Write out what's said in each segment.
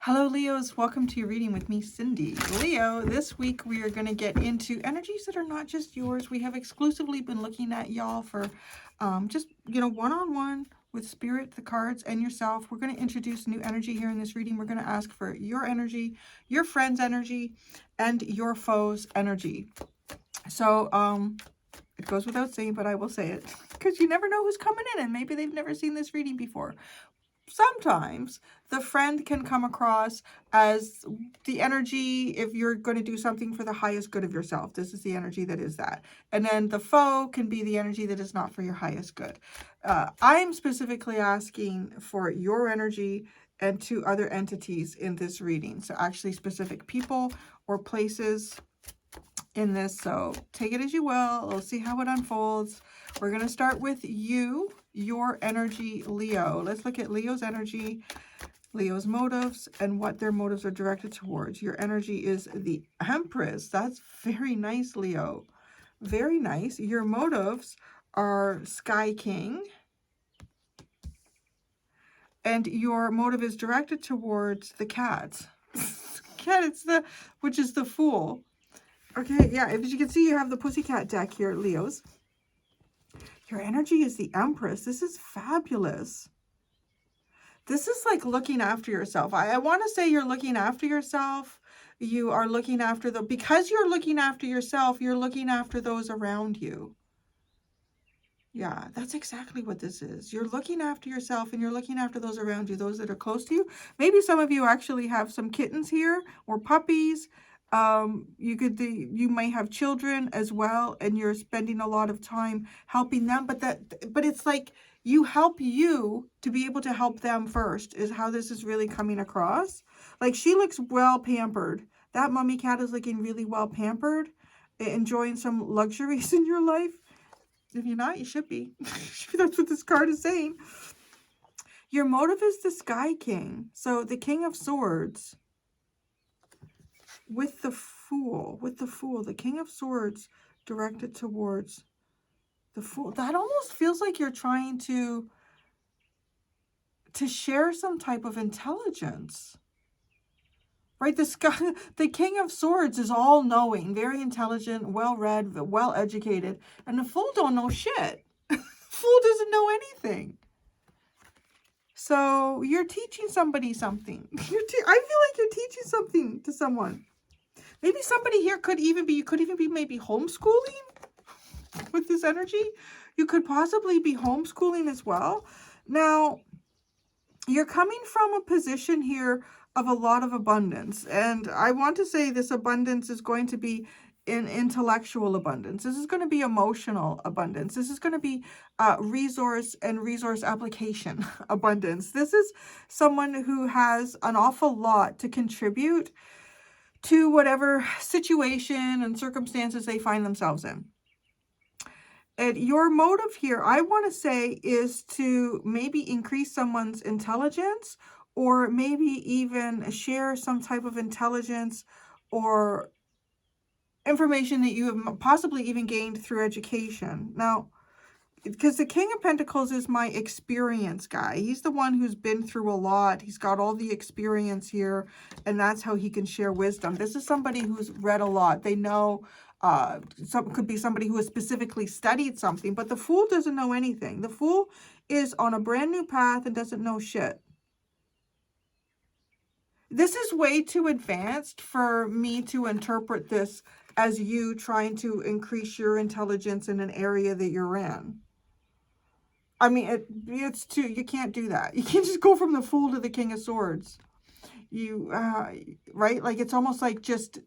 Hello, Leos. Welcome to your reading with me, Cindy. Leo, this week we are going to get into energies that are not just yours. We have exclusively been looking at y'all for just, one-on-one with Spirit, the cards, and yourself. We're going to introduce new energy here in this reading. We're going to ask for your energy, your friend's energy, and your foe's energy. So, it goes without saying, but I will say it because you never know who's coming in and maybe they've never seen this reading before. Sometimes the friend can come across as the energy if you're going to do something for the highest good of yourself. This is the energy that is that. And then the foe can be the energy that is not for your highest good. I'm specifically asking for your energy and two other entities in this reading. So actually specific people or places in this. So take it as you will. We'll see how it unfolds. We're going to start with you, your energy, Leo. Let's look at Leo's energy, Leo's motives, and what their motives are directed towards. Your energy is the Empress. That's very nice, Leo. Very nice. Your motives are Sky King. And your motive is directed towards the cat. Cat, which is the Fool. Okay, yeah, as you can see, you have the Pussycat deck here, Leos. Your energy is the Empress. This is fabulous. This is like looking after yourself. I want to say you're looking after yourself. You are looking after because you're looking after yourself, you're looking after those around you. Yeah, that's exactly what this is. You're looking after yourself and you're looking after those around you, those that are close to you. Maybe some of you actually have some kittens here or puppies. You might have children as well, and you're spending a lot of time helping them, but it's like you help you to be able to help them first is how this is really coming across. Like she looks well pampered. That mommy cat is looking really well pampered, enjoying some luxuries in your life. If you're not, you should be. That's what this card is saying. Your motive is the Sky King. So the King of Swords with the Fool, the King of Swords directed towards the Fool. That almost feels like you're trying to share some type of intelligence, right? The King of Swords is all-knowing, very intelligent, well-read, well-educated, and the Fool don't know shit. Fool doesn't know anything. So you're teaching somebody something. I feel like you're teaching something to someone. Maybe somebody here could even be maybe homeschooling with this energy. You could possibly be homeschooling as well. Now, you're coming from a position here of a lot of abundance. And I want to say this abundance is going to be in intellectual abundance. This is going to be emotional abundance. This is going to be resource and resource application abundance. This is someone who has an awful lot to contribute to whatever situation and circumstances they find themselves in. And your motive here, I want to say, is to maybe increase someone's intelligence or maybe even share some type of intelligence or information that you have possibly even gained through education. Now, because the King of Pentacles is my experience guy. He's the one who's been through a lot. He's got all the experience here, and that's how he can share wisdom. This is somebody who's read a lot. They know, could be somebody who has specifically studied something, but the Fool doesn't know anything. The Fool is on a brand new path and doesn't know shit. This is way too advanced for me to interpret this as you trying to increase your intelligence in an area that you're in. I mean, it's too, you can't do that. You can't just go from the Fool to the King of Swords. Right? Like, it's almost like just,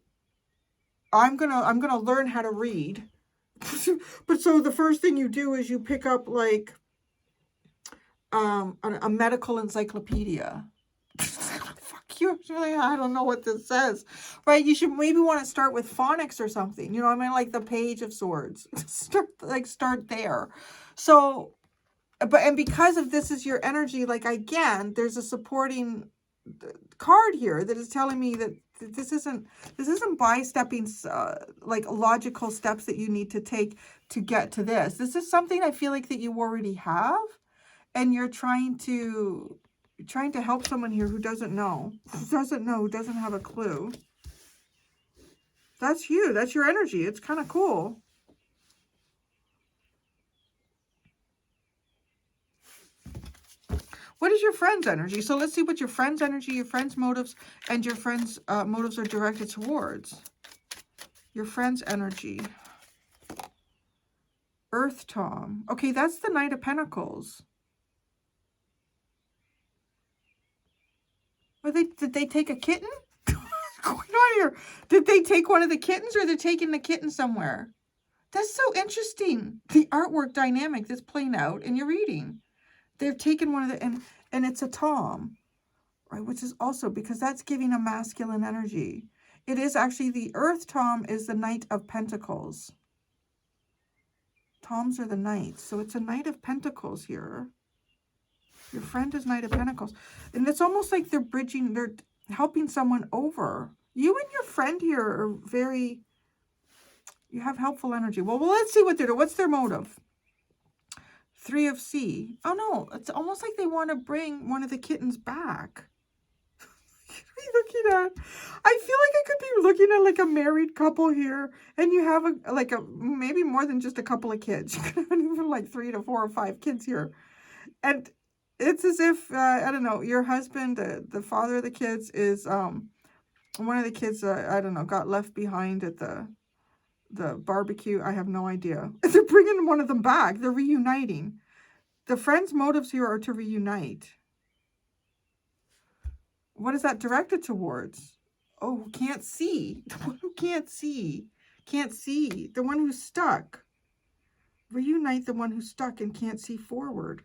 I'm gonna learn how to read. But so the first thing you do is you pick up like a medical encyclopedia. Fuck you. Really, I don't know what this says. Right? You should maybe want to start with phonics or something. You know what I mean? Like the Page of Swords. Start there. So, and because of this is your energy, like again, there's a supporting card here that is telling me that this isn't by stepping like logical steps that you need to take to get to this. This is something I feel like that you already have, and you're trying to You're trying to help someone here who doesn't know. Who doesn't have a clue. That's you. That's your energy. It's kind of cool. What is your friend's energy? So let's see what your friend's energy, your friend's motives, and your friend's motives are directed towards. Your friend's energy. Earth Tom. Okay, that's the Knight of Pentacles. Did they take a kitten? What's going on here? Did they take one of the kittens, or they're taking the kitten somewhere? That's so interesting. The artwork dynamic that's playing out in your reading. They've taken one of the, and it's a Tom, right? Which is also, because that's giving a masculine energy. It is actually, the Earth Tom is the Knight of Pentacles. Toms are the Knights. So it's a Knight of Pentacles here. Your friend is Knight of Pentacles. And it's almost like they're bridging, they're helping someone over. You and your friend here are very, you have helpful energy. Well, let's see what they're doing. What's their motive? 3 of C. Oh no, it's almost like they want to bring one of the kittens back. Looking at, I feel like I could be looking at like a married couple here, and you have a maybe more than just a couple of kids. You could have even like 3 to 4 or 5 kids here, and it's as if I don't know, your husband, the father of the kids, is one of the kids I don't know, got left behind at the barbecue. I have no idea. They're bringing one of them back. They're reuniting. The friends' motives here are to reunite. What is that directed towards? Oh, can't see. The one who can't see. Can't see. The one who's stuck. Reunite the one who's stuck and can't see forward.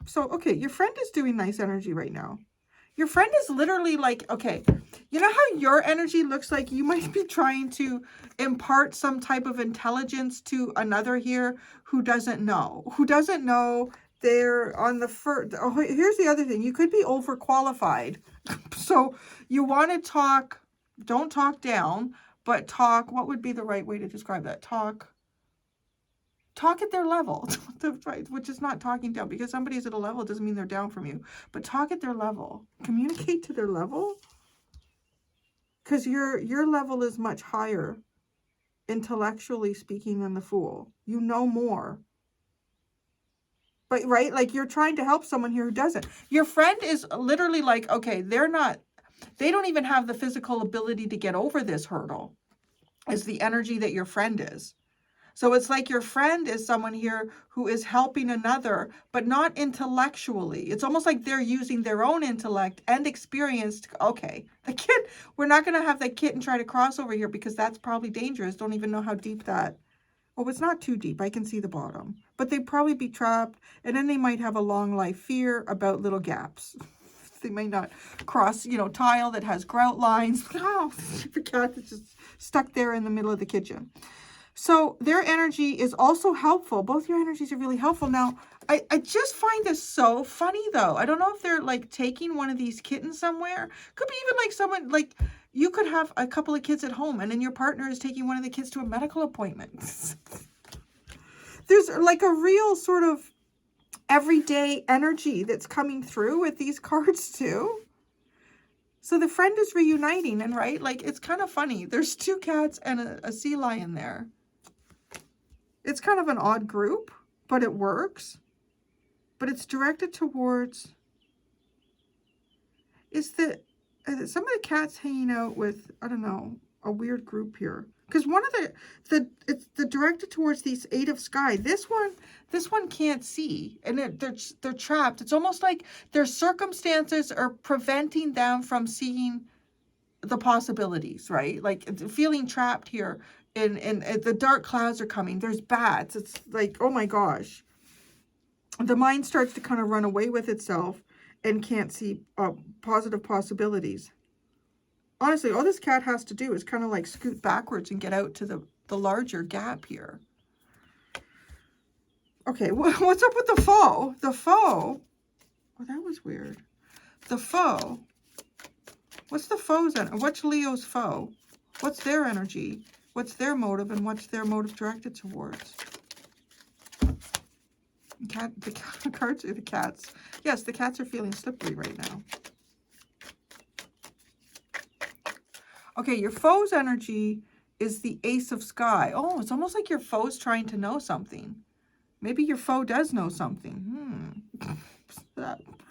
So, okay, your friend is doing nice energy right now. Your friend is literally like, okay, you know how your energy looks like you might be trying to impart some type of intelligence to another here who doesn't know. They're on the first. Oh, here's the other thing. You could be overqualified. So you want to talk, don't talk down, but talk. What would be the right way to describe that? Talk at their level, which is not talking down, because somebody's at a level doesn't mean they're down from you, but talk at their level. Communicate to their level, because your level is much higher, intellectually speaking, than the Fool. You know more. But, right, like you're trying to help someone here who doesn't. Your friend is literally like, okay, they don't even have the physical ability to get over this hurdle, is the energy that your friend is. So it's like your friend is someone here who is helping another, but not intellectually. It's almost like they're using their own intellect and experience to, okay, the kid, we're not going to have that kitten try to cross over here because that's probably dangerous. Don't even know how deep that. Oh, it's not too deep. I can see the bottom. But they'd probably be trapped, and then they might have a long life fear about little gaps. They might not cross, tile that has grout lines. Oh, the cat that's just stuck there in the middle of the kitchen. So their energy is also helpful. Both your energies are really helpful. Now, I just find this so funny, though. I don't know if they're, like, taking one of these kittens somewhere. Could be even, like, someone, like, you could have a couple of kids at home, and then your partner is taking one of the kids to a medical appointment. There's, like, a real sort of everyday energy that's coming through with these cards, too. So the friend is reuniting, and, right, like, it's kind of funny. There's 2 cats and a sea lion there. It's kind of an odd group, but it works. But it's directed towards, some of the cats hanging out with, I don't know, a weird group here. Because one of it's directed towards these 8 of Sky. This one can't see, and they're trapped. It's almost like their circumstances are preventing them from seeing the possibilities, right? Like feeling trapped here. And the dark clouds are coming. There's bats. It's like, oh my gosh. The mind starts to kind of run away with itself and can't see positive possibilities. Honestly, all this cat has to do is kind of like scoot backwards and get out to the larger gap here. Okay, what's up with the foe? The foe. Oh, that was weird. The foe. What's the foe's energy? What's Leo's foe? What's their energy? What's their motive, and what's their motive directed towards? The cards are the cats. Yes, the cats are feeling slippery right now. Okay, your foe's energy is the Ace of Sky. Oh, it's almost like your foe's trying to know something. Maybe your foe does know something.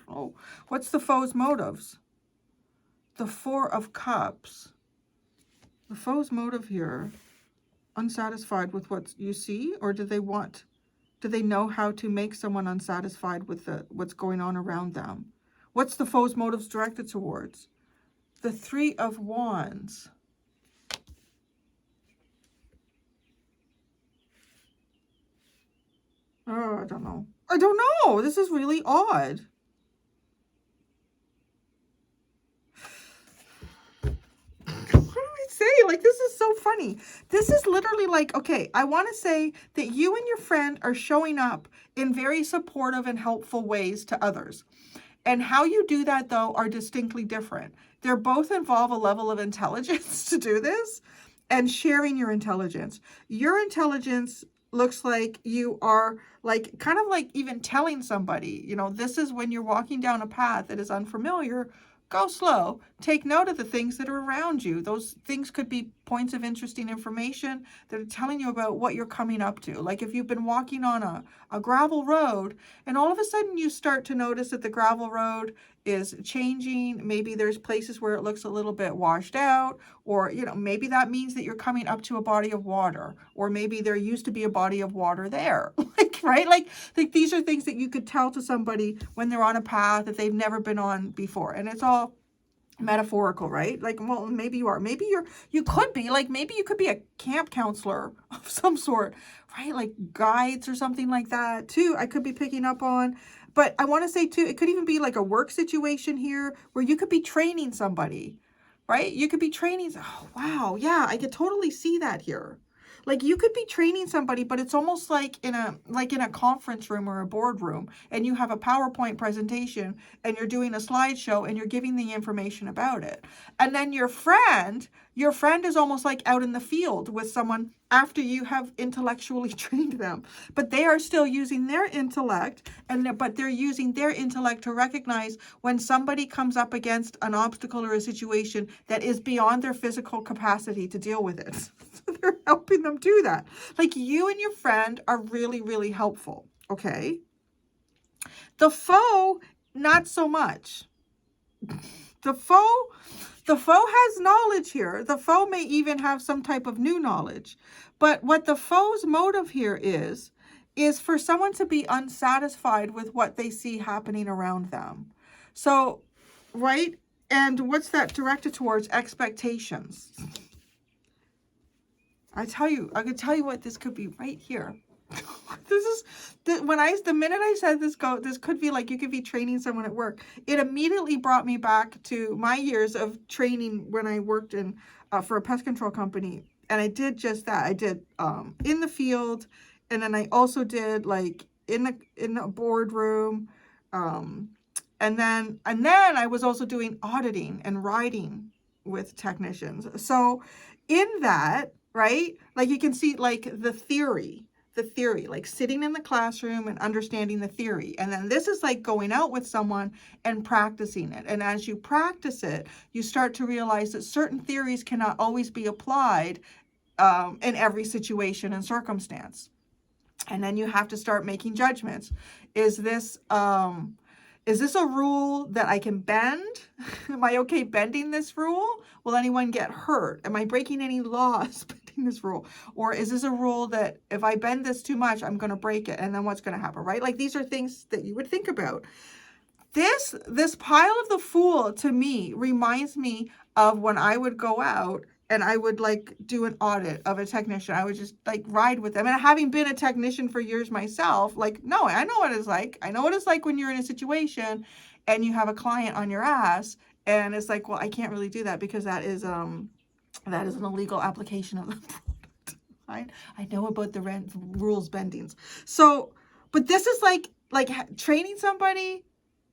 Oh, what's the foe's motives? The Four of Cups. The foe's motive here, unsatisfied with what you see, or do they know how to make someone unsatisfied with what's going on around them? What's the foe's motives directed towards? The Three of Wands. Oh, I don't know. I don't know. This is really odd. What do I say? Like, this is so funny. This is literally like, okay, I want to say that you and your friend are showing up in very supportive and helpful ways to others. And how you do that, though, are distinctly different. They both involve a level of intelligence to do this and sharing your intelligence. Your intelligence looks like you are like kind of like even telling somebody, you know, this is when you're walking down a path that is unfamiliar. Go slow. Take note of the things that are around you. Those things could be points of interesting information that are telling you about what you're coming up to. Like if you've been walking on a gravel road and all of a sudden you start to notice that the gravel road is changing. Maybe there's places where it looks a little bit washed out, or, you know, maybe that means that you're coming up to a body of water, or maybe there used to be a body of water there. Right? Like these are things that you could tell to somebody when they're on a path that they've never been on before. And it's all metaphorical, right? Like, well, maybe you are. Maybe you could be. Like, maybe you could be a camp counselor of some sort, right? Like guides or something like that, too. I could be picking up on. But I want to say, too, it could even be like a work situation here where you could be training somebody, right? You could be training. Oh, wow. Yeah, I could totally see that here. Like you could be training somebody, but it's almost like in a conference room or a boardroom, and you have a PowerPoint presentation and you're doing a slideshow and you're giving the information about it. And then your friend is almost like out in the field with someone after you have intellectually trained them, but they are still using their intellect, but they're using their intellect to recognize when somebody comes up against an obstacle or a situation that is beyond their physical capacity to deal with it. So they're helping them do that. Like you and your friend are really, really helpful. Okay. The foe, not so much. The foe has knowledge here. The foe may even have some type of new knowledge. But what the foe's motive here is for someone to be unsatisfied with what they see happening around them. So, right? And what's that directed towards? Expectations. I could tell you what this could be right here. The minute I said this could be like you could be training someone at work. It immediately brought me back to my years of training when I worked for a pest control company, and I did just that. I did in the field, and then I also did like in a boardroom, and then I was also doing auditing and riding with technicians. So in that, right, like you can see like the theory, like sitting in the classroom and understanding the theory. And then this is like going out with someone and practicing it. And as you practice it, you start to realize that certain theories cannot always be applied in every situation and circumstance. And then you have to start making judgments. Is this a rule that I can bend? Am I okay bending this rule? Will anyone get hurt? Am I breaking any laws bending this rule? Or is this a rule that if I bend this too much, I'm going to break it? And then what's going to happen, right? Like these are things that you would think about. This pile of the Fool to me reminds me of when I would go out and I would like do an audit of a technician. I would just like ride with them. And having been a technician for years myself, like, no, I know what it's like. I know what it's like when you're in a situation and you have a client on your ass and it's like, well, I can't really do that because that is an illegal application of the product. I know about the rules bendings. So, but this is like training somebody,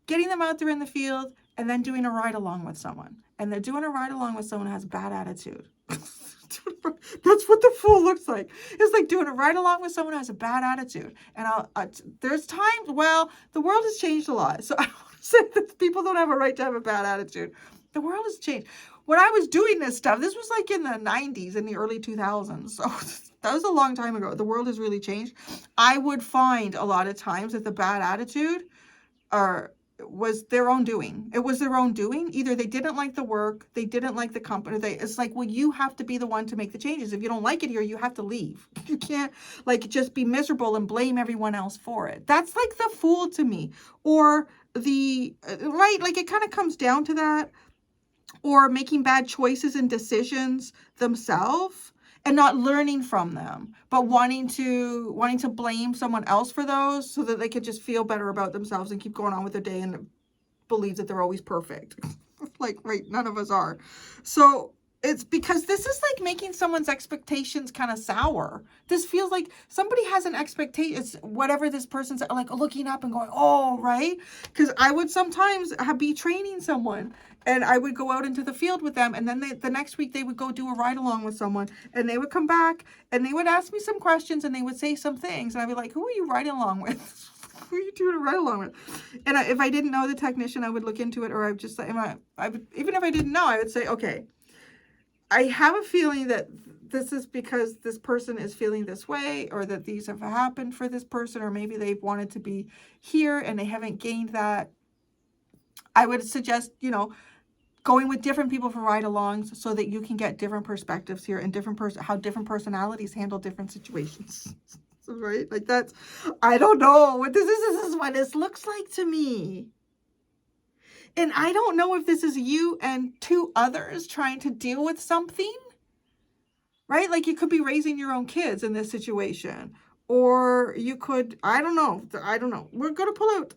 getting them out there in the field, and then doing a ride along with someone. And they're doing a ride along with someone who has bad attitude. That's what the fool looks like. It's like doing a ride along with someone who has a bad attitude. And there's times, well, the world has changed a lot. So I don't want to say that people don't have a right to have a bad attitude. The world has changed. When I was doing this stuff, this was like in the 90s, in the early 2000s. So that was a long time ago. The world has really changed. I would find a lot of times that the bad attitude was their own doing. It was their own doing. Either they didn't like the work, they didn't like the company. It's like, well, you have to be the one to make the changes. If you don't like it here, you have to leave. You can't like just be miserable and blame everyone else for it. That's like the fool to me. Or right, like it kind of comes down to that. Or making bad choices and decisions themselves and not learning from them, but wanting to blame someone else for those so that they could just feel better about themselves and keep going on with their day and believe that they're always perfect. Like, right, none of us are. So it's because this is like making someone's expectations kind of sour. This feels like somebody has an expectation, it's whatever this person's like looking up and going, oh, right? Because I would sometimes be training someone and I would go out into the field with them. And then the next week they would go do a ride along with someone and they would come back and they would ask me some questions and they would say some things. And I'd be like, who are you riding along with? Who are you doing a ride along with? And if I didn't know the technician, I would look into it, or I would just, even if I didn't know, I would say, okay, I have a feeling that this is because this person is feeling this way, or that these have happened for this person, or maybe they've wanted to be here and they haven't gained that. I would suggest, going with different people for ride-alongs so that you can get different perspectives here and how different personalities handle different situations. Right? Like that's, I don't know what this is. This is what this looks like to me. And I don't know if this is you and two others trying to deal with something, right? Like you could be raising your own kids in this situation, or you could, I don't know. We're going to pull out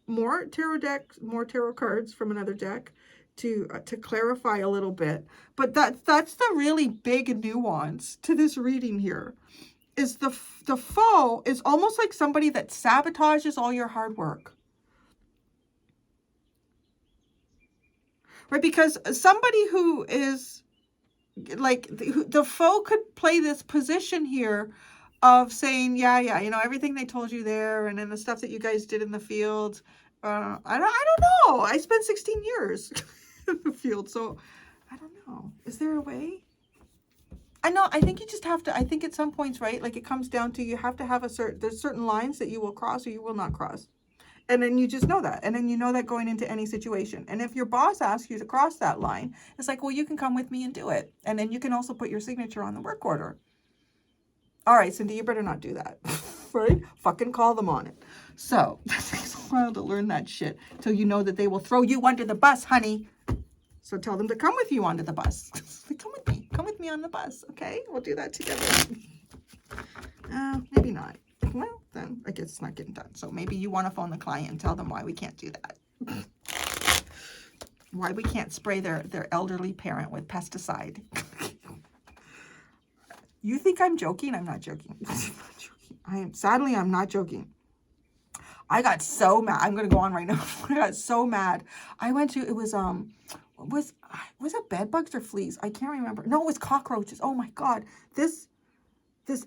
more tarot cards from another deck to clarify a little bit. But that's the really big nuance to this reading here. Is the foe is almost like somebody that sabotages all your hard work. Right? Because somebody who is like the foe could play this position here of saying, yeah, everything they told you there and then the stuff that you guys did in the field. I don't know. I spent 16 years in the field, so I don't know. Is there a way? I think you just have to, I think at some points, right, like it comes down to you have to have there's certain lines that you will cross or you will not cross. And then you just know that. And then you know that going into any situation. And if your boss asks you to cross that line, it's like, well, you can come with me and do it. And then you can also put your signature on the work order. All right, Cindy, you better not do that. Right? Fucking call them on it. So that takes a while to learn that shit till you know that they will throw you under the bus, honey. So tell them to come with you onto the bus. Come with me. Come with me on the bus. Okay? We'll do that together. Maybe not. Well, then I guess it's not getting done. So maybe you want to phone the client and tell them why we can't do that. Why we can't spray their elderly parent with pesticide. You think I'm joking? I'm not joking. Sadly, I'm not joking. I got so mad. I'm going to go on right now. I got so mad. I went to, it was it bed bugs or fleas? I can't remember. No, it was cockroaches. Oh my God. This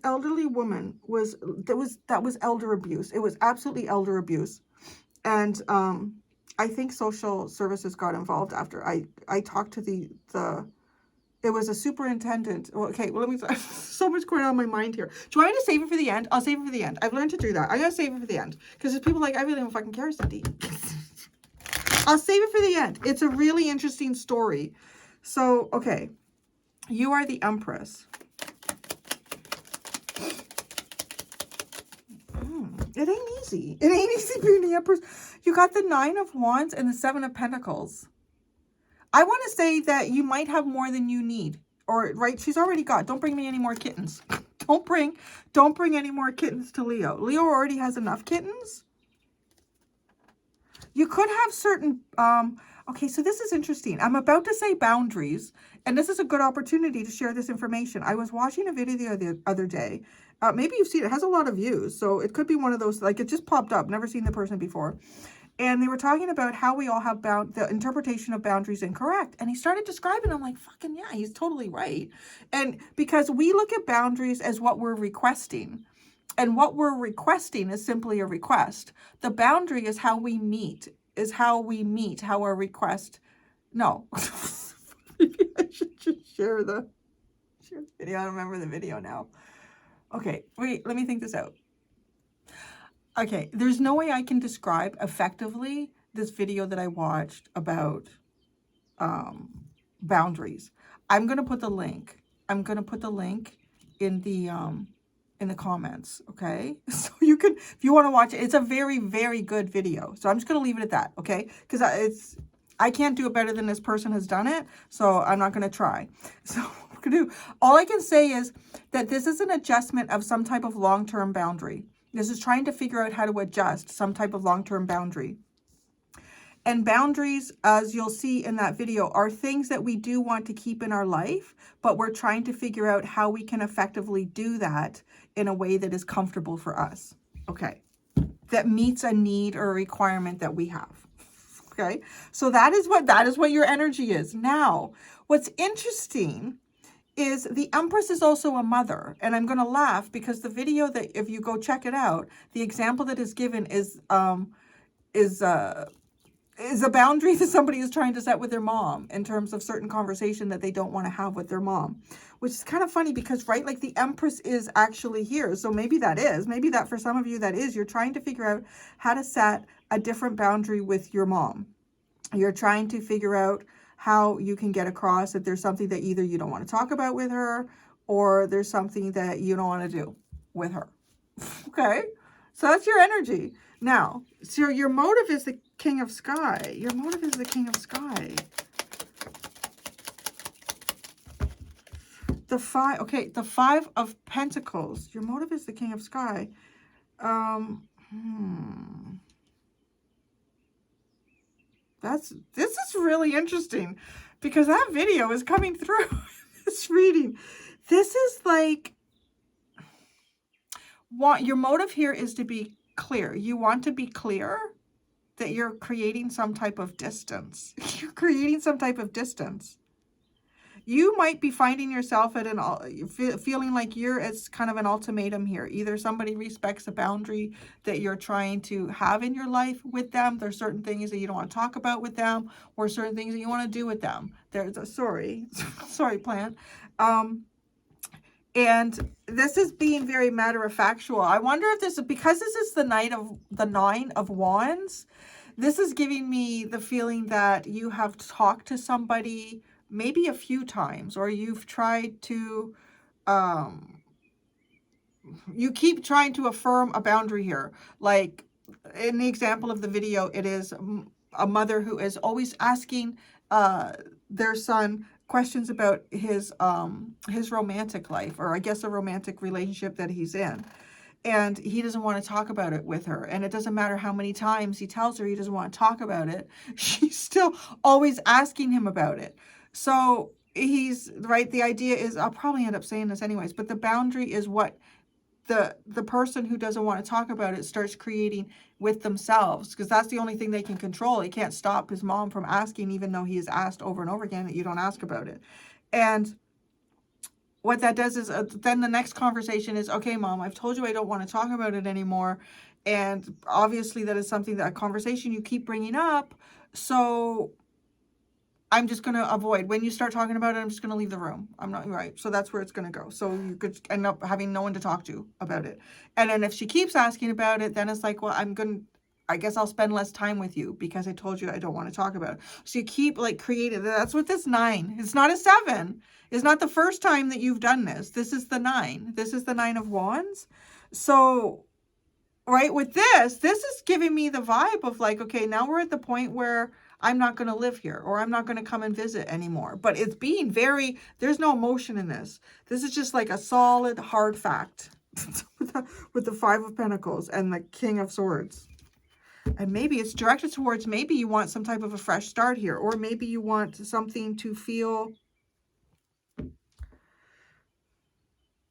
elderly woman that was elder abuse. It was absolutely elder abuse. And I think social services got involved after I talked to it was a superintendent. Okay, well, so much going on in my mind here. Do you want me to save it for the end? I'll save it for the end. I've learned to do that. I'm going to save it for the end. Because there's people like, I really don't fucking care, Cindy. I'll save it for the end. It's a really interesting story. So, okay. You are the Empress. It ain't easy. It ain't easy being the Empress. You got the 9 of Wands and the 7 of Pentacles. I want to say that you might have more than you need. Or, right, she's already got, don't bring me any more kittens. Don't bring any more kittens to Leo. Leo already has enough kittens. You could have certain, okay, so this is interesting. I'm about to say boundaries, and this is a good opportunity to share this information. I was watching a video the other day. Maybe you've seen it. It has a lot of views, so it could be one of those, like it just popped up. Never seen the person before. And they were talking about how we all have the interpretation of boundaries incorrect. And he started describing, I'm like, fucking yeah, he's totally right. And because we look at boundaries as what we're requesting. And what we're requesting is simply a request. The boundary is how we meet, how our request. No. Maybe I should just share the video. I don't remember the video now. Okay, wait, let me think this out. Okay, there's no way I can describe effectively this video that I watched about boundaries. I'm going to put the link. I'm going to put the link in the comments, okay? So you can, if you want to watch it, it's a very, very good video. So I'm just going to leave it at that, okay? Because I can't do it better than this person has done it, so I'm not going to try. So what I'm going to do, all I can say is that this is an adjustment of some type of long-term boundary. This is trying to figure out how to adjust some type of long-term boundary. And boundaries, as you'll see in that video, are things that we do want to keep in our life, but we're trying to figure out how we can effectively do that in a way that is comfortable for us. Okay. That meets a need or a requirement that we have. Okay. So that is what your energy is. Now, what's interesting is the Empress is also a mother. And I'm going to laugh because the video that, if you go check it out, the example that is given is a boundary that somebody is trying to set with their mom in terms of certain conversation that they don't want to have with their mom, which is kind of funny because, right, like the Empress is actually here. So maybe that for some of you, that is, you're trying to figure out how to set a different boundary with your mom. You're trying to figure out how you can get across that there's something that either you don't want to talk about with her or there's something that you don't want to do with her. Okay. So that's your energy. Now, so your motive is the King of Sky. Your motive is the King of Sky. The Five of Pentacles. Your motive is the King of Sky. This is really interesting because that video is coming through this reading. This is like, your motive here is to be clear. You want to be clear that you're creating some type of distance. You're creating some type of distance. You might be finding yourself at feeling like you're as kind of an ultimatum here. Either somebody respects a boundary that you're trying to have in your life with them. There's certain things that you don't want to talk about with them, or certain things that you want to do with them. There's a sorry plant. And this is being very matter-of-factual. I wonder if this is because this is the Nine of Wands. This is giving me the feeling that you have talked to somebody maybe a few times, or you've tried to, you keep trying to affirm a boundary here. Like in the example of the video, it is a mother who is always asking their son questions about his romantic life, or I guess a romantic relationship that he's in. And he doesn't want to talk about it with her. And it doesn't matter how many times he tells her he doesn't want to talk about it. She's still always asking him about it. So he's right. The idea is, I'll probably end up saying this anyways, but the boundary is what the person who doesn't want to talk about it starts creating with themselves, because that's the only thing they can control. He can't stop his mom from asking, even though he has asked over and over again that you don't ask about it. And what that does is then the next conversation is, okay, mom, I've told you I don't want to talk about it anymore. And obviously that is something, that a conversation you keep bringing up. So I'm just going to avoid. When you start talking about it, I'm just going to leave the room. I'm not right. So that's where it's going to go. So you could end up having no one to talk to about it. And then if she keeps asking about it, then it's like, well, I guess I'll spend less time with you because I told you I don't want to talk about it. So you keep like creating. That's what this 9. It's not a 7. It's not the first time that you've done this. This is the 9. This is the 9 of Wands. So, right, with this is giving me the vibe of like, okay, now we're at the point where I'm not going to live here, or I'm not going to come and visit anymore. But it's being there's no emotion in this. This is just like a solid, hard fact with the 5 of Pentacles and the King of Swords. And maybe it's directed towards, maybe you want some type of a fresh start here, or maybe you want something to feel.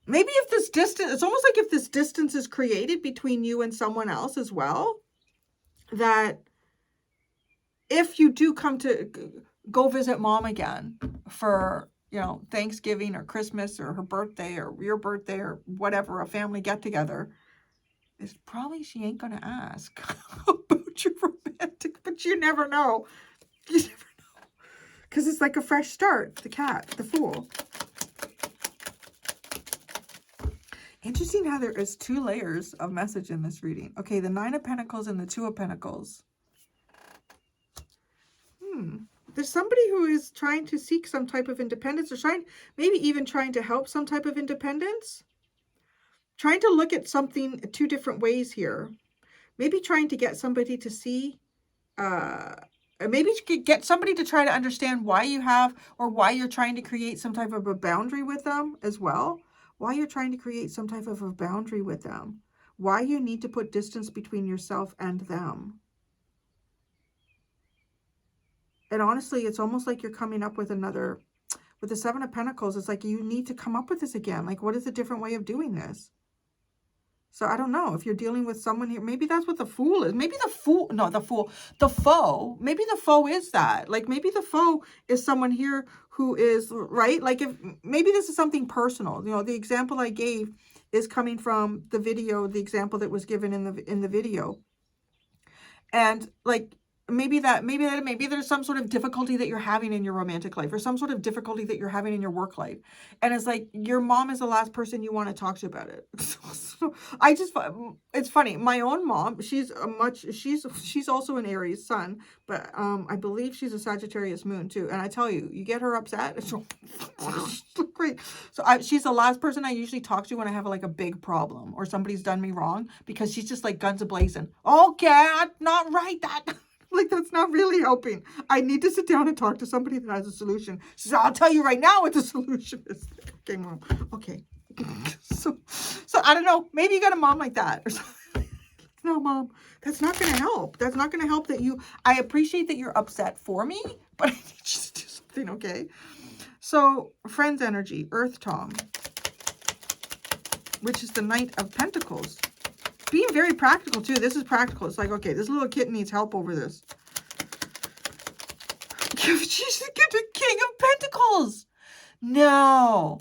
Maybe if this distance, it's almost like if this distance is created between you and someone else as well, that if you do come to go visit mom again for, you know, Thanksgiving or Christmas or her birthday or your birthday or whatever, a family get together, is probably she ain't gonna ask about your romantic, but you never know. You never know. Because it's like a fresh start. The cat, the Fool. Interesting how there is 2 layers of message in this reading. Okay, the 9 of Pentacles and the 2 of Pentacles. There's somebody who is trying to seek some type of independence, or maybe even trying to help some type of independence. Trying to look at something 2 different ways here. Maybe trying to get somebody to see, maybe get somebody to try to understand why you have, or why you're trying to create some type of a boundary with them as well. Why you're trying to create some type of a boundary with them. Why you need to put distance between yourself and them. And honestly, it's almost like you're coming up with another, with the 7 of Pentacles, it's like you need to come up with this again. Like, what is a different way of doing this? So I don't know if you're dealing with someone here. Maybe that's what the Fool is. Maybe the Fool, no, the Fool, the foe. Maybe the foe is that. Like, maybe the foe is someone here who is, right? Like, if maybe this is something personal. You know, the example I gave is coming from the video, the example that was given in the video. And like, maybe there's some sort of difficulty that you're having in your romantic life, or some sort of difficulty that you're having in your work life. And it's like, your mom is the last person you want to talk to about it. So it's funny. My own mom, she's also an Aries sun, but I believe she's a Sagittarius moon too. And I tell you, you get her upset, it's great. So she's the last person I usually talk to when I have like a big problem or somebody's done me wrong, because she's just like guns a-blazing. Okay, not right, that. Like, that's not really helping. I need to sit down and talk to somebody that has a solution. She said, I'll tell you right now what the solution is. Okay, mom. Okay. So I don't know. Maybe you got a mom like that or something. No, mom, that's not going to help. That's not going to help that you, I appreciate that you're upset for me, but I need you to do something, okay? So, friends energy, Earth Tom, which is the Knight of Pentacles. Being very practical, too. This is practical. It's like, okay, this little kitten needs help over this. She's the King of Pentacles. No.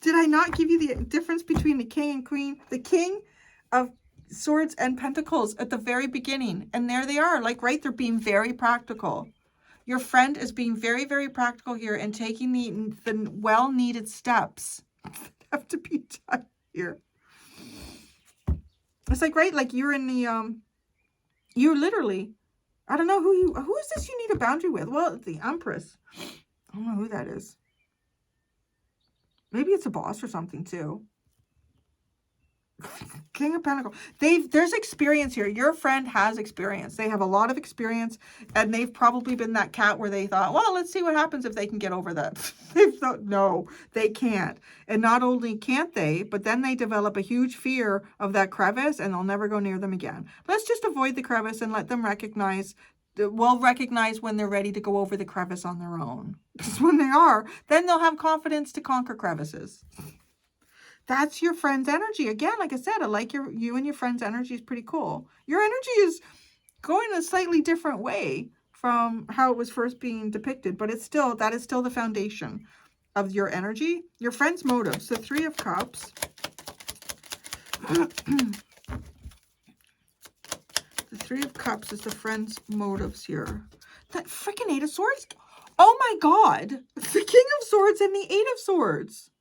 Did I not give you the difference between the King and Queen? The King of Swords and Pentacles at the very beginning. And there they are. Like, right? They're being very practical. Your friend is being very, very practical here and taking the well-needed steps that have to be done here. It's like, right, like you're in the, you literally, I don't know who is this you need a boundary with? Well, the Empress. I don't know who that is. Maybe it's a boss or something too. King of Pentacles. There's experience here. Your friend has experience. They have a lot of experience, and they've probably been that cat where they thought, well, let's see what happens if they can get over that. They've thought, no, they can't. And not only can't they, but then they develop a huge fear of that crevice, and they'll never go near them again. Let's just avoid the crevice and let them recognize when they're ready to go over the crevice on their own. Because when they are, then they'll have confidence to conquer crevices. That's your friend's energy. Again, like I said, I like you and your friend's energy is pretty cool. Your energy is going a slightly different way from how it was first being depicted, but that is still the foundation of your energy. Your friend's motives. The 3 of Cups. The 3 of Cups is the friend's motives here. That freaking 8 of Swords. Oh my God. The King of Swords and the 8 of Swords.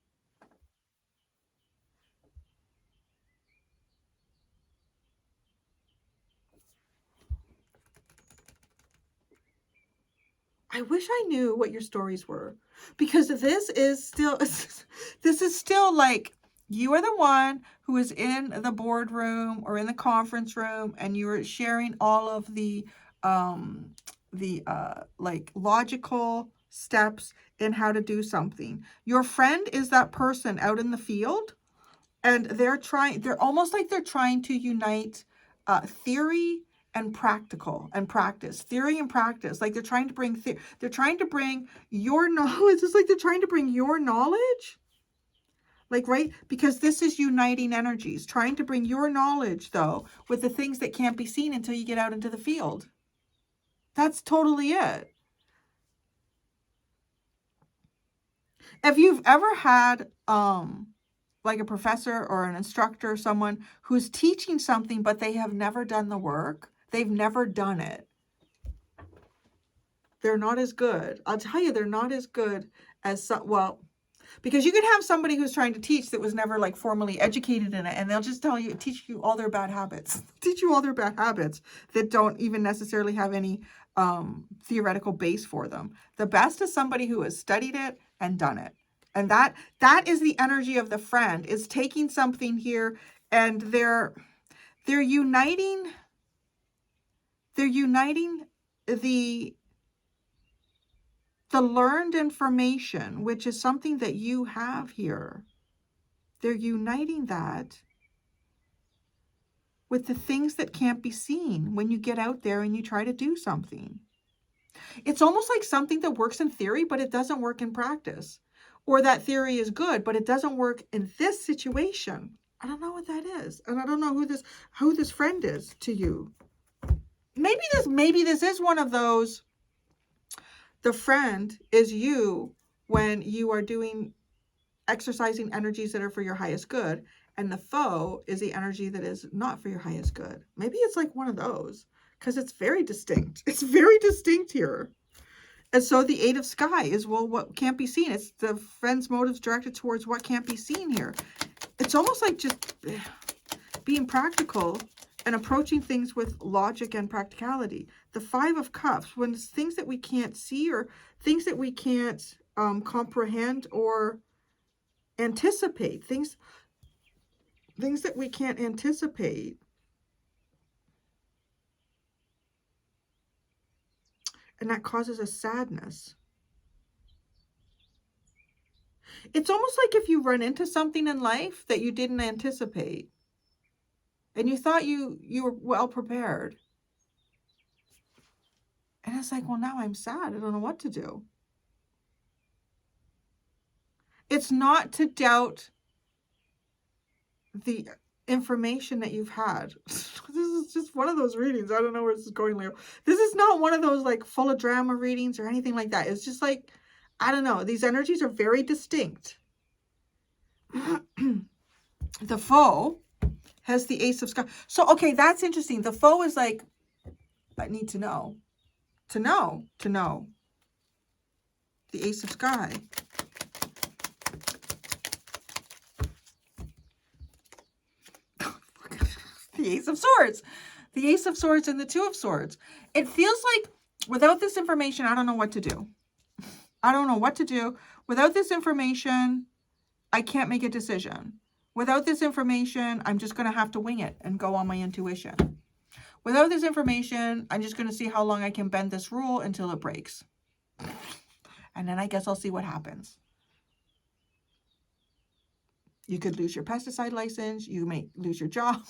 I wish I knew what your stories were, because this is still like, you are the one who is in the boardroom or in the conference room, and you are sharing all of the like logical steps in how to do something. Your friend is that person out in the field, and they're almost like they're trying to unite theory and practical and practice. Theory and practice. Like they're trying to bring your knowledge. It's like they're trying to bring your knowledge. Like, right? Because this is uniting energies. Trying to bring your knowledge, though, with the things that can't be seen until you get out into the field. That's totally it. If you've ever had like a professor or an instructor, someone who's teaching something, but they have never done the work, they've never done it, they're not as good. I'll tell you, they're not as good as some, well, because you could have somebody who's trying to teach that was never like formally educated in it, and they'll just tell you, teach you all their bad habits, teach you all their bad habits that don't even necessarily have any theoretical base for them. The best is somebody who has studied it and done it. And that is the energy of the friend, is taking something here and they're uniting the learned information, which is something that you have here. They're uniting that with the things that can't be seen when you get out there and you try to do something. It's almost like something that works in theory, but it doesn't work in practice. Or that theory is good, but it doesn't work in this situation. I don't know what that is. And I don't know who this friend is to you. Maybe this is one of those, the friend is you when you are exercising energies that are for your highest good, and the foe is the energy that is not for your highest good. Maybe it's like one of those, because it's very distinct. It's very distinct here. And so the Eight of Sky is, well, what can't be seen. It's the friend's motives directed towards what can't be seen here. It's almost like just being practical and approaching things with logic and practicality. The Five of Cups, when it's things that we can't see or things that we can't comprehend or anticipate, things that we can't anticipate. And that causes a sadness. It's almost like if you run into something in life that you didn't anticipate and you thought you were well prepared. And it's like, well, now I'm sad. I don't know what to do. It's not to doubt the information that you've had. This is just one of those readings. I don't know where this is going, Leo. This is not one of those like full of drama readings or anything like that. It's just like, I don't know. These energies are very distinct. The foe has the Ace of Sky. So, okay, that's interesting. The foe is like, I need to know. To know. The Ace of Sky. The Ace of Swords. The Ace of Swords and the Two of Swords. It feels like without this information, I don't know what to do. I don't know what to do. Without this information, I can't make a decision. Without this information, I'm just going to have to wing it and go on my intuition. Without this information, I'm just going to see how long I can bend this rule until it breaks. And then I guess I'll see what happens. You could lose your pesticide license. You may lose your job.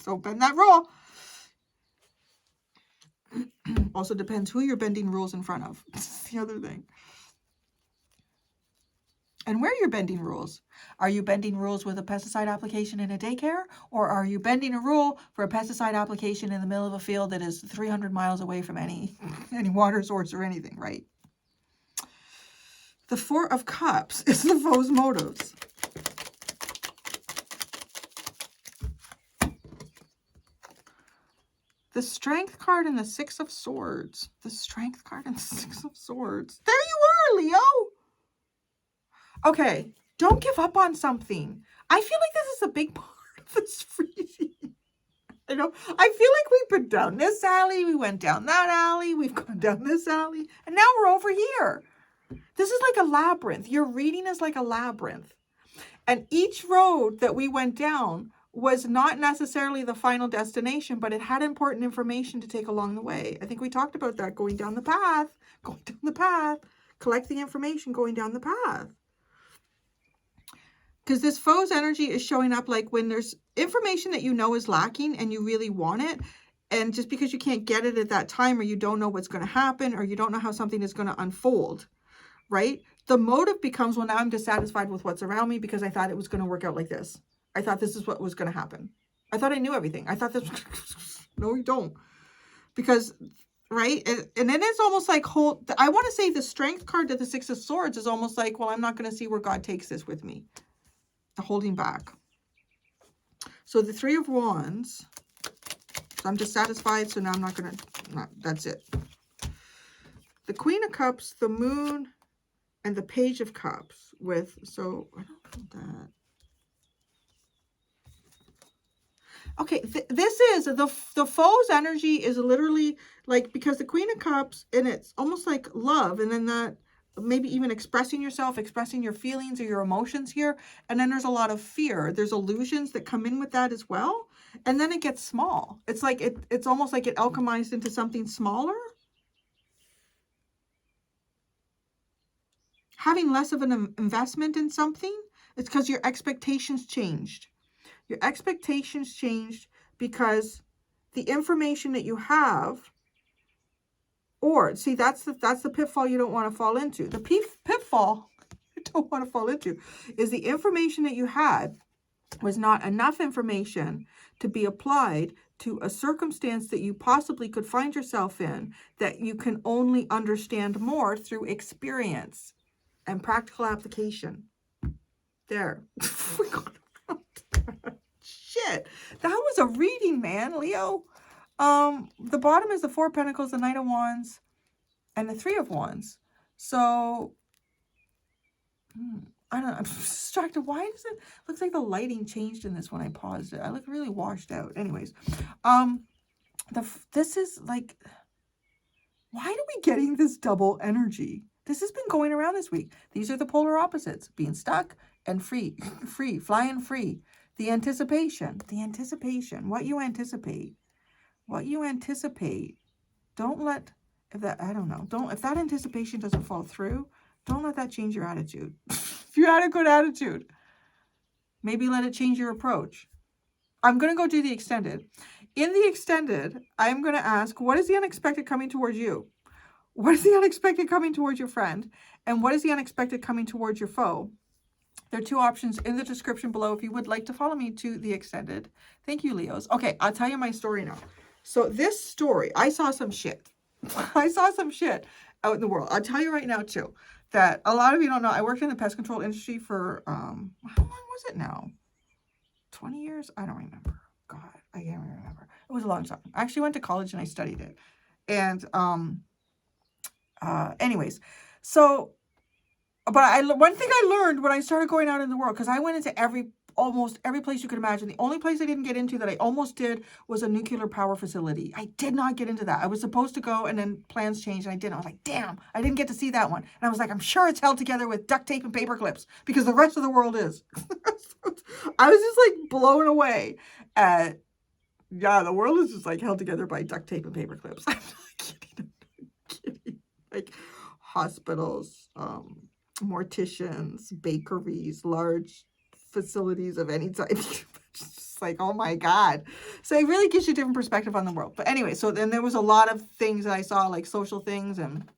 So bend that rule. Also depends who you're bending rules in front of. That's the other thing. And where you're bending rules. Are you bending rules with a pesticide application in a daycare? Or are you bending a rule for a pesticide application in the middle of a field that is 300 miles away from any water source or anything, right? The Four of Cups is the foe's motives. The Strength card and the Six of Swords. The Strength card and the Six of Swords. There you are, Leo. Okay, don't give up on something. I feel like this is a big part of this reading. I know. I feel like we've been down this alley. We went down that alley. We've gone down this alley. And now we're over here. This is like a labyrinth. Your reading is like a labyrinth. And each road that we went down was not necessarily the final destination, but it had important information to take along the way. I think we talked about that, going down the path, collecting information, going down the path. Because this foe's energy is showing up like when there's information that you know is lacking and you really want it, and just because you can't get it at that time, or you don't know what's going to happen, or you don't know how something is going to unfold, right? The motive becomes, well, now I'm dissatisfied with what's around me because I thought it was going to work out like this. I thought this is what was going to happen. I thought I knew everything. I thought this. No, you don't. Because right? And it is almost like I want to say the strength card to the Six of Swords is almost like, well, I'm not going to see where God takes this with me. The holding back. So the Three of Wands. So I'm dissatisfied, so now I'm not going to, that's it. The Queen of Cups, the Moon, and the Page of Cups with, so I don't know that. Okay, this is, the foe's energy is literally like, because the Queen of Cups, and it's almost like love, and then that, maybe even expressing yourself, expressing your feelings or your emotions here, and then there's a lot of fear. There's illusions that come in with that as well, and then it gets small. It's like, it's almost like it alchemized into something smaller. Having less of an investment in something, it's because your expectations changed. Your expectations changed because the information that you have, or see, that's the pitfall you don't want to fall into. The pitfall you don't want to fall into is the information that you had was not enough information to be applied to a circumstance that you possibly could find yourself in, that you can only understand more through experience and practical application. There. Shit, that was a reading, man, Leo. The bottom is the Four of Pentacles, the Knight of Wands, and the Three of Wands. So, I don't know, I'm distracted. Why does it, looks like the lighting changed in this when I paused it. I look really washed out. Anyways, this is like, why are we getting this double energy? This has been going around this week. These are the polar opposites, being stuck and free, flying free. The anticipation, what you anticipate, don't let, if that anticipation doesn't fall through, don't let that change your attitude. If you had a good attitude, maybe let it change your approach. I'm going to go do the extended. In the extended, I'm going to ask, what is the unexpected coming towards you? What is the unexpected coming towards your friend? And what is the unexpected coming towards your foe? There are two options in the description below if you would like to follow me to the extended. Thank you, Leos. Okay, I'll tell you my story now. So this story, I saw some shit. I saw some shit out in the world. I'll tell you right now, too, that a lot of you don't know. I worked in the pest control industry for, how long was it now? 20 years? I don't remember. God, I can't remember. It was a long time. I actually went to college and I studied it. And, anyways, so... But one thing I learned when I started going out in the world, because I went into almost every place you could imagine. The only place I didn't get into that I almost did was a nuclear power facility. I did not get into that. I was supposed to go, and then plans changed, and I didn't. I was like, damn, I didn't get to see that one. And I was like, I'm sure it's held together with duct tape and paper clips, because the rest of the world is. I was just like blown away at, yeah, the world is just like held together by duct tape and paper clips. I'm not kidding. I'm kidding. Like hospitals, morticians, bakeries, large facilities of any type. Just like, oh my God. So it really gives you a different perspective on the world. But anyway, so then there was a lot of things that I saw, like social things, and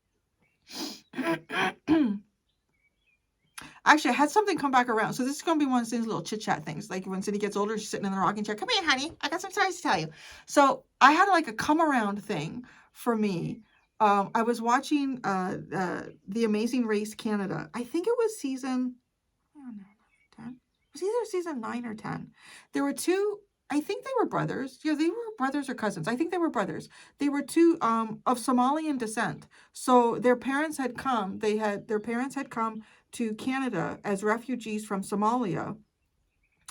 actually I had something come back around. So this is going to be one of these little chit chat things. Like when Cindy gets older, she's sitting in the rocking chair. Come here, honey. I got some stories to tell you. So I had like a come around thing for me. I was watching The Amazing Race Canada. I think it was season, I don't know, 10. It was either season 9 or 10. There were two, I think they were brothers. Yeah, they were brothers or cousins. I think they were brothers. They were two of Somalian descent. So their parents had come, their parents had come to Canada as refugees from Somalia.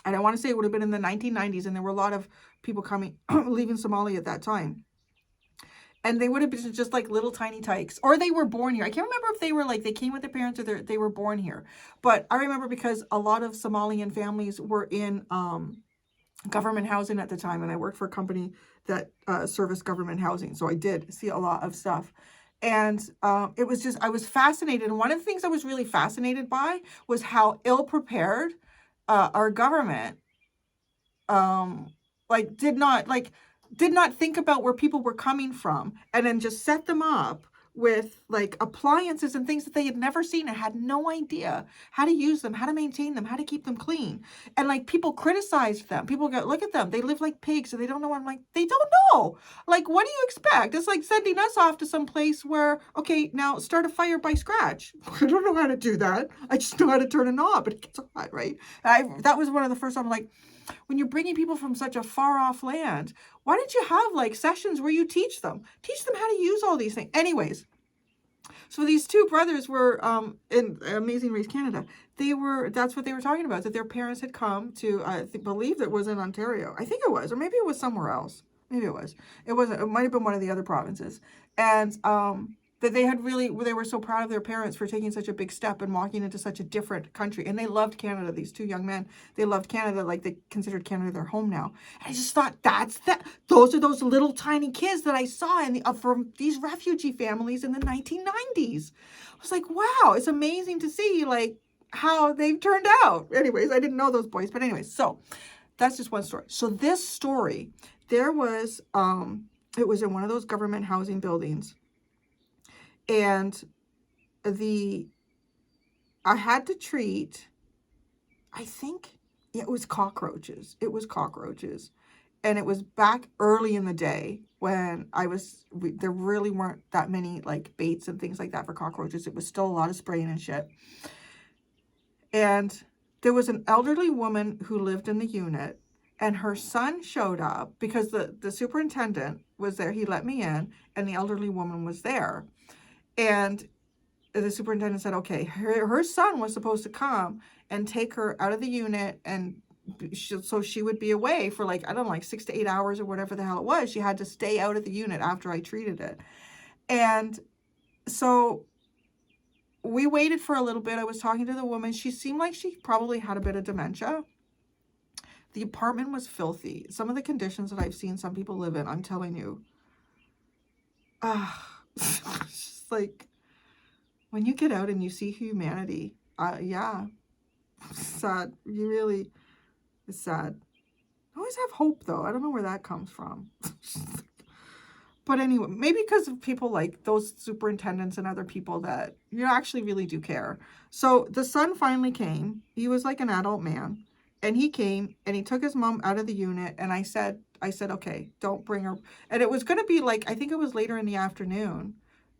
And I want to say it would have been in the 1990s, and there were a lot of people coming, leaving Somalia at that time. And they would have been just like little tiny tykes, or they were born here. I can't remember if they were like, they came with their parents or they were born here. But I remember because a lot of Somalian families were in government housing at the time. And I worked for a company that serviced government housing. So I did see a lot of stuff. And it was just, I was fascinated. And one of the things I was really fascinated by was how ill-prepared our government did not think about where people were coming from, and then just set them up with like appliances and things that they had never seen and had no idea how to use them, how to maintain them, how to keep them clean. And like people criticized them. People go, look at them. They live like pigs and they don't know what I'm like, they don't know. Like, what do you expect? It's like sending us off to some place where, okay, now start a fire by scratch. I don't know how to do that. I just know how to turn a knob, but it gets hot, right? That was one of the first times, like, when you're bringing people from such a far off land, why don't you have like sessions where you teach them how to use all these things? Anyways, so these two brothers were in Amazing Race Canada. That's what they were talking about, that their parents had come to, I believe it was in Ontario. I think it was, or maybe it was somewhere else. Maybe it was. It wasn't. It might have been one of the other provinces. And that they were so proud of their parents for taking such a big step and walking into such a different country. And they loved Canada, these two young men. They loved Canada, like they considered Canada their home now. And I just thought, those are those little tiny kids that I saw from these refugee families in the 1990s. I was like, wow, it's amazing to see like how they've turned out. Anyways, I didn't know those boys. But anyways, so that's just one story. So this story, there was, it was in one of those government housing buildings. And I had to treat, I think it was cockroaches. It was cockroaches. And it was back early in the day when there really weren't that many like baits and things like that for cockroaches. It was still a lot of spraying and shit. And there was an elderly woman who lived in the unit, and her son showed up because the superintendent was there. He let me in, and the elderly woman was there. And the superintendent said, okay, her son was supposed to come and take her out of the unit, and so she would be away for like, I don't know, like 6 to 8 hours or whatever the hell it was. She had to stay out of the unit after I treated it. And so we waited for a little bit. I was talking to the woman. She seemed like she probably had a bit of dementia. The apartment was filthy. Some of the conditions that I've seen some people live in, I'm telling you. It's just like, when you get out and you see humanity, yeah, sad. It's sad. I always have hope, though. I don't know where that comes from. But anyway, maybe because of people like those superintendents and other people that you actually really do care. So the son finally came. He was like an adult man. And he came and he took his mom out of the unit. And I said, okay, don't bring her. And it was going to be like, I think it was later in the afternoon.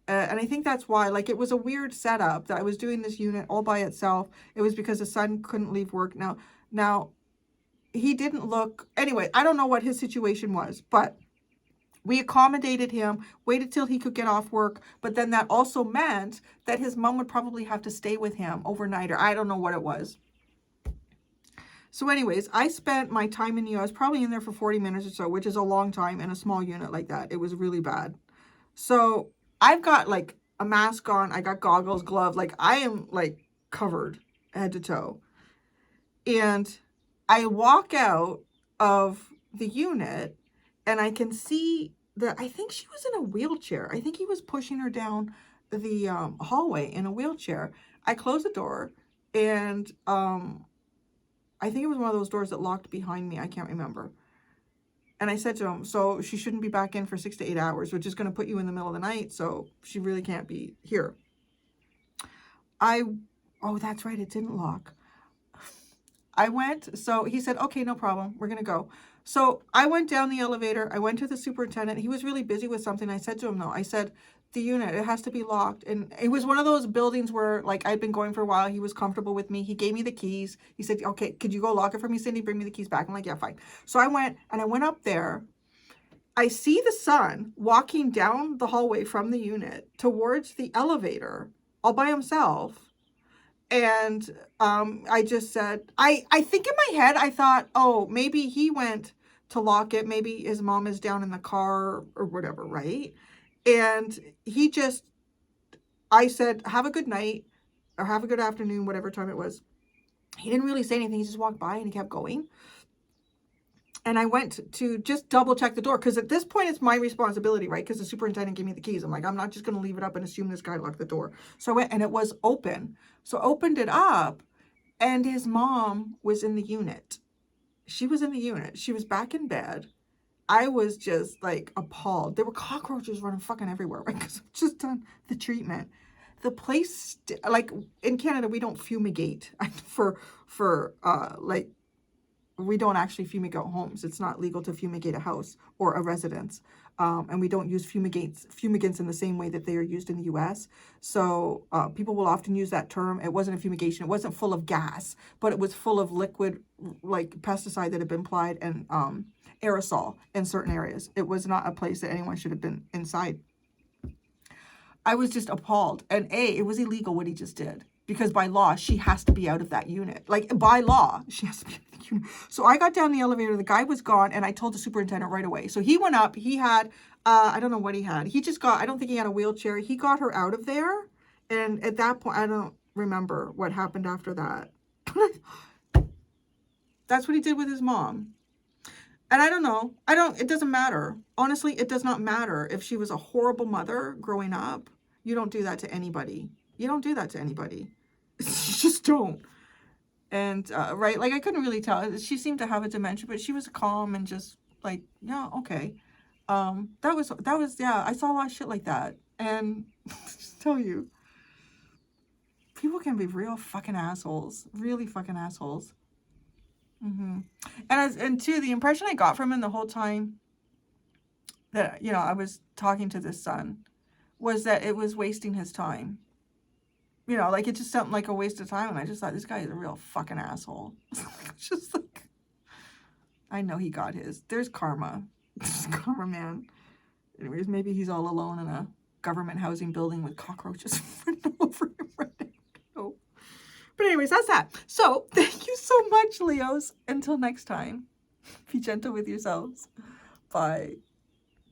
And I think that's why, like, it was a weird setup that I was doing this unit all by itself. It was because the son couldn't leave work. Now, he didn't look, anyway, I don't know what his situation was, but we accommodated him, waited till he could get off work. But then that also meant that his mom would probably have to stay with him overnight, or I don't know what it was. So anyways, I spent my time I was probably in there for 40 minutes or so, which is a long time in a small unit like that. It was really bad. So I've got like a mask on. I got goggles, gloves. Like I am like covered head to toe. And I walk out of the unit and I can see that I think she was in a wheelchair. I think he was pushing her down the hallway in a wheelchair. I closed the door and I think it was one of those doors that locked behind me. I can't remember. And I said to him, so she shouldn't be back in for 6 to 8 hours, which is going to put you in the middle of the night. So she really can't be here. Oh, that's right. It didn't lock. I went. So he said, okay, no problem. We're going to go. So I went down the elevator. I went to the superintendent. He was really busy with something. I said to him, no, I said, the unit, it has to be locked. And it was one of those buildings where like I'd been going for a while. He was comfortable with me. He gave me the keys. He said, okay, could you go lock it for me, Cindy? Bring me the keys back. I'm like, yeah, fine. So I went up there. I see the son walking down the hallway from the unit towards the elevator all by himself. And I just said, I think in my head, I thought, oh, maybe he went to lock it. Maybe his mom is down in the car or whatever, right? And I said, have a good night or have a good afternoon, whatever time it was. He didn't really say anything. He just walked by and he kept going. And I went to just double check the door. Because at this point, it's my responsibility, right? Because the superintendent gave me the keys. I'm like, I'm not just going to leave it up and assume this guy locked the door. So I went and it was open. So I opened it up and his mom was in the unit. She was in the unit. She was back in bed. I was just like appalled. There were cockroaches running fucking everywhere, right? Because I've just done the treatment. The place, like in Canada, we don't fumigate like we don't actually fumigate homes. It's not legal to fumigate a house or a residence. And we don't use fumigants in the same way that they are used in the US. So people will often use that term. It wasn't a fumigation. It wasn't full of gas, but it was full of liquid, like pesticide that had been applied, and aerosol in certain areas. It was not a place that anyone should have been inside. I was just appalled. And it was illegal what he just did. Because by law, she has to be out of that unit. Like, by law, she has to be out of the unit. So I got down the elevator. The guy was gone, and I told the superintendent right away. So he went up. He had, I don't know what he had. He just got, I don't think he had a wheelchair. He got her out of there. And at that point, I don't remember what happened after that. That's what he did with his mom. And I don't know. It doesn't matter. Honestly, it does not matter if she was a horrible mother growing up. You don't do that to anybody. You don't do that to anybody. You just don't. And, right, like, I couldn't really tell. She seemed to have a dementia, but she was calm and just, like, yeah, okay. That was, yeah, I saw a lot of shit like that. And, just tell you, people can be real fucking assholes. Really fucking assholes. And too, the impression I got from him the whole time that, you know, I was talking to this son was that it was wasting his time. You know, like, it just sounded like a waste of time. And I just thought, this guy is a real fucking asshole. Just like, I know he got his. There's karma. There's karma, man. Anyways, maybe he's all alone in a government housing building with cockroaches running over him right now. But anyways, that's that. So, thank you so much, Leos. Until next time, be gentle with yourselves. Bye.